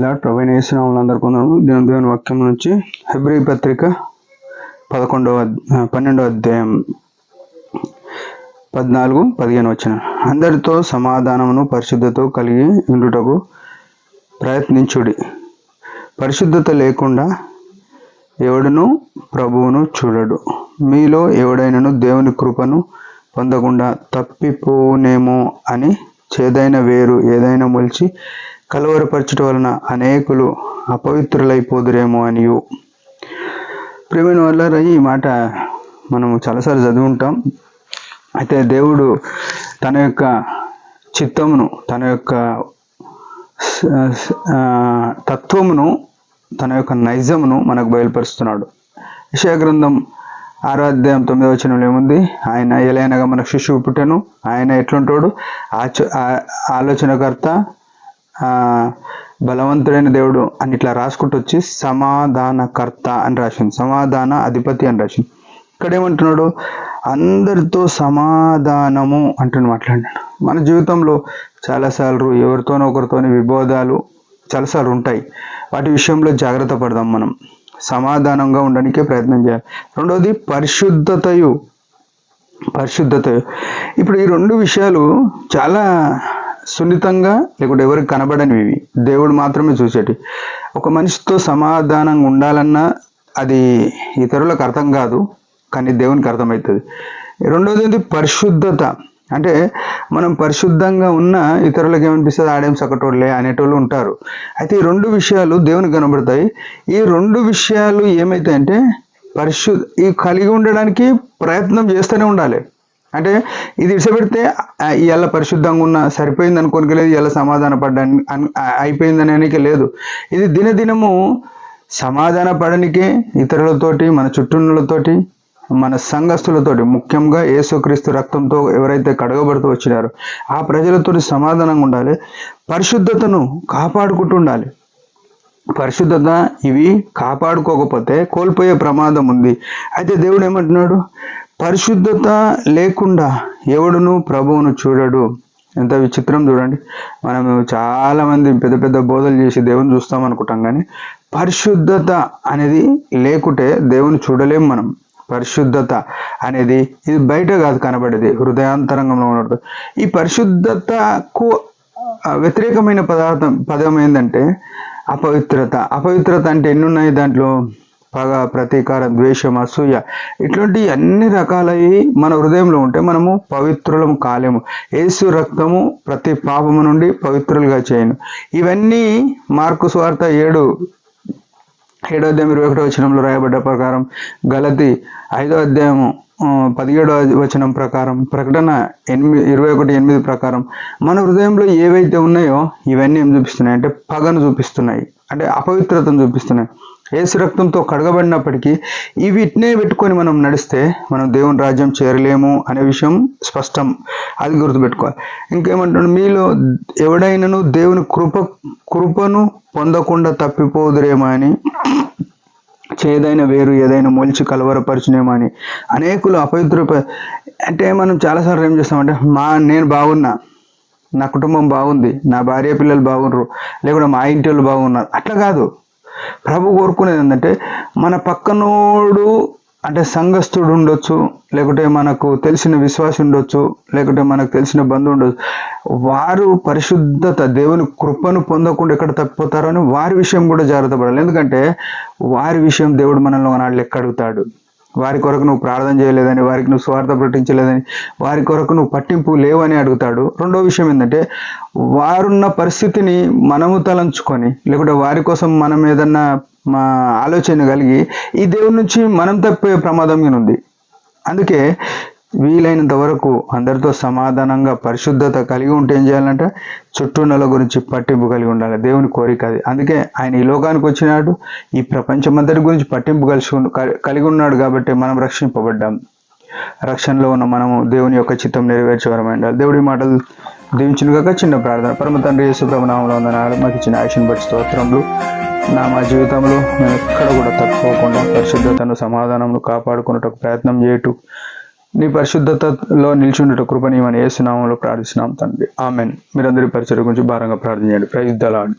ప్రైజ్లార్డ్. ప్రభువైన యేసు నామములో అందరికీ వందనములు. దేవుని వాక్యం నుంచి హెబ్రీ పత్రిక 12వ అధ్యాయం 14-15 వచనం. అందరితో సమాధానమును పరిశుద్ధతో కలిగి ఉండుటకు ప్రయత్నించుడి. పరిశుద్ధత లేకుండా ఎవడును ప్రభువును చూడడు. మీలో ఎవడైనను దేవుని కృపను పొందకుండా తప్పిపోనేమో అని చేదైన వేరు ఏదైనా మొలిచి కలవరపరచుట వలన అనేకులు అపవిత్రులైపోదురేమో అనియు. ప్రియమైన వాళ్ళారా, ఈ మాట మనం చాలాసార్లు చదివి ఉంటాం. అయితే దేవుడు తన యొక్క చిత్తమును, తన యొక్క తత్వమును, తన యొక్క నైజమును మనకు బయలుపరుస్తున్నాడు. యెషయా గ్రంథం 6వ అధ్యాయం 9వ వచనంలో ఏముంది? ఆయన ఎలయనగా మనకు శిశువు పుట్టెను, ఆయన ఎట్లుంటాడు? ఆలోచనకర్త, బలవంతుడైన దేవుడు అని ఇట్లా రాసుకుంటూ వచ్చి సమాధానకర్త అని రాసింది, సమాధాన అధిపతి అని రాసింది. ఇక్కడ ఏమంటున్నాడు? అందరితో సమాధానము అంటున్నాడు, మాట్లాడినాడు. మన జీవితంలో చాలాసార్లు ఎవరితోనో ఒకరితోని విభేదాలు చాలాసార్లు ఉంటాయి. వాటి విషయంలో జాగ్రత్త పడదాం. మనం సమాధానంగా ఉండడానికే ప్రయత్నం చేయాలి. రెండవది పరిశుద్ధతయు. ఇప్పుడు ఈ రెండు విషయాలు చాలా సున్నితంగా, లేకుంటే ఎవరికి కనబడనివి, దేవుడు మాత్రమే చూసేటి. ఒక మనిషితో సమాధానంగా ఉండాలన్నా అది ఇతరులకు అర్థం కాదు, కానీ దేవునికి అర్థమవుతుంది. రెండవది పరిశుద్ధత. అంటే మనం పరిశుద్ధంగా ఉన్న ఇతరులకు ఏమనిపిస్తుంది? ఆడేం సకటోళ్ళే అనేటోళ్ళు ఉంటారు. అయితే ఈ రెండు విషయాలు దేవునికి కనబడతాయి. ఈ రెండు విషయాలు ఏమైతాయంటే ఈ కలిగి ఉండడానికి ప్రయత్నం చేస్తూనే ఉండాలి. అంటే ఇది ఇడిచిపెడితే ఇవాళ పరిశుద్ధంగా ఉన్న సరిపోయింది అనుకోనికి లేదు, ఇవాళ సమాధాన పడ్డానికి అయిపోయిందని అనేక లేదు. ఇది దినదినము సమాధాన పడనికే ఇతరులతోటి, మన చుట్టూతోటి, మన సంఘస్థులతోటి, ముఖ్యంగా యేసుక్రీస్తు రక్తంతో ఎవరైతే కడగబడుతూ వచ్చినారో ఆ ప్రజలతోటి సమాధానంగా ఉండాలి. పరిశుద్ధతను కాపాడుకుంటూ ఉండాలి. పరిశుద్ధత ఇవి కాపాడుకోకపోతే కోల్పోయే ప్రమాదం ఉంది. అయితే దేవుడు ఏమంటున్నాడు? పరిశుద్ధత లేకుండా ఎవడును ప్రభువును చూడడు. ఎంత విచిత్రం చూడండి. మనము చాలా మంది పెద్ద పెద్ద బోధలు చేసి దేవుని చూస్తాం అనుకుంటాం, కానీ పరిశుద్ధత అనేది లేకుంటే దేవుని చూడలేం మనం. పరిశుద్ధత అనేది ఇది బయట కాదు కనబడేది, హృదయాంతరంగంలో ఉన్నది. ఈ పరిశుద్ధతకు వ్యతిరేకమైన పదం ఏంటంటే అపవిత్రత. అపవిత్రత అంటే ఎన్ని ఉన్నాయి దాంట్లో? పగ, ప్రతీకారం, ద్వేషం, అసూయ, ఇట్లాంటి అన్ని రకాలవి మన హృదయంలో ఉంటే మనము పవిత్రులం కాలేము. యేసు రక్తము ప్రతి పాపము నుండి పవిత్రులుగా చేయను. ఇవన్నీ మార్కు సువార్త 7వ అధ్యాయం 21వ వచనంలో రాయబడ్డ ప్రకారం, గలతీ 5వ అధ్యాయము 17వ వచనం ప్రకారం, ప్రకటన 21:8 ప్రకారం మన హృదయంలో ఏవైతే ఉన్నాయో ఇవన్నీ ఏం చూపిస్తున్నాయి అంటే పగను చూపిస్తున్నాయి, అంటే అపవిత్రతను చూపిస్తున్నాయి. యేసు రక్తంతో కడగబడినప్పటికీ వీటినే పెట్టుకొని మనం నడిస్తే మనం దేవుని రాజ్యం చేరలేము అనే విషయం స్పష్టం. అది గుర్తుపెట్టుకోవాలి. ఇంకేమంటున్నాడు? మీలో ఎవడైనాను దేవుని కృపను పొందకుండా తప్పిపోదురేమో అని చేదైన వేరు ఏదైనా మొలిచి కలవరపరచునేమో అని అనేకులు అంటే మనం చాలాసార్లు ఏం చేస్తామంటే నేను బాగున్నా, నా కుటుంబం బాగుంది, నా భార్య పిల్లలు బాగున్నారు, లేకుంటే మా ఇంటి వాళ్ళు బాగున్నారు, అట్లా కాదు. ప్రభు కోరుకునేది ఏంటంటే మన పక్కనోడు, అంటే సంఘస్థుడు ఉండొచ్చు, లేకుంటే మనకు తెలిసిన విశ్వాసి ఉండొచ్చు, లేకుంటే మనకు తెలిసిన బంధువు ఉండొచ్చు, వారు పరిశుద్ధత, దేవుని కృపను పొందకుండా ఎక్కడ తప్పిపోతారో అని వారి విషయం కూడా జాగ్రత్త పడాలి. ఎందుకంటే వారి విషయం దేవుడు మనల్ని ఒకనాడు లెక్క అడుగుతాడు. వారి కొరకు నువ్వు ప్రార్థన చేయలేదని, వారికి నువ్వు స్వార్థ ప్రకటించలేదని, వారి కొరకు నువ్వు పట్టింపు లేవని అడుగుతాడు. రెండో విషయం ఏంటంటే వారున్న పరిస్థితిని మనము తలంచుకొని, లేకుంటే వారి కోసం మనం ఏదన్నా ఆలోచన కలిగి ఈ దేవుడి నుంచి మనం తప్పిపోయే ప్రమాదం ఉంది. అందుకే వీలైనంత వరకు అందరితో సమాధానంగా పరిశుద్ధత కలిగి ఉంటే ఏం చేయాలంటే చుట్టూనల గురించి పట్టింపు కలిగి ఉండాలి. దేవుని కోరిక అది. అందుకే ఆయన ఈ లోకానికి వచ్చినాడు, ఈ ప్రపంచమంతటి గురించి పట్టింపు కలిగి ఉన్నాడు. కాబట్టి మనం రక్షింపబడ్డాం. రక్షణలో ఉన్న మనము దేవుని యొక్క చిత్తం నెరవేర్చేవారమైనా దేవుడి మాటలు దీవించిన కాక చిన్న ప్రార్థన. పరమ తండ్రి యేసు ప్రభు నామములో వందనాలు. మాకు ఇచ్చిన ఆయుష్ను బట్టి స్తోత్రములు. మా జీవితంలో మేము ఎక్కడ కూడా తప్పుకోకుండా పరిశుద్ధతను, సమాధానమును కాపాడుకున్నట్టు ప్రయత్నం చేయటం, నీ పరిశుద్ధతలో నిలిచిండుట కృపణీయమని యేసు నామములో ప్రార్థిస్తున్నాం తండ్రి. ఆమెన్. మీరందరి పరిచర్య గురించి భారంగా ప్రార్థన చేయండి. Praise the lord.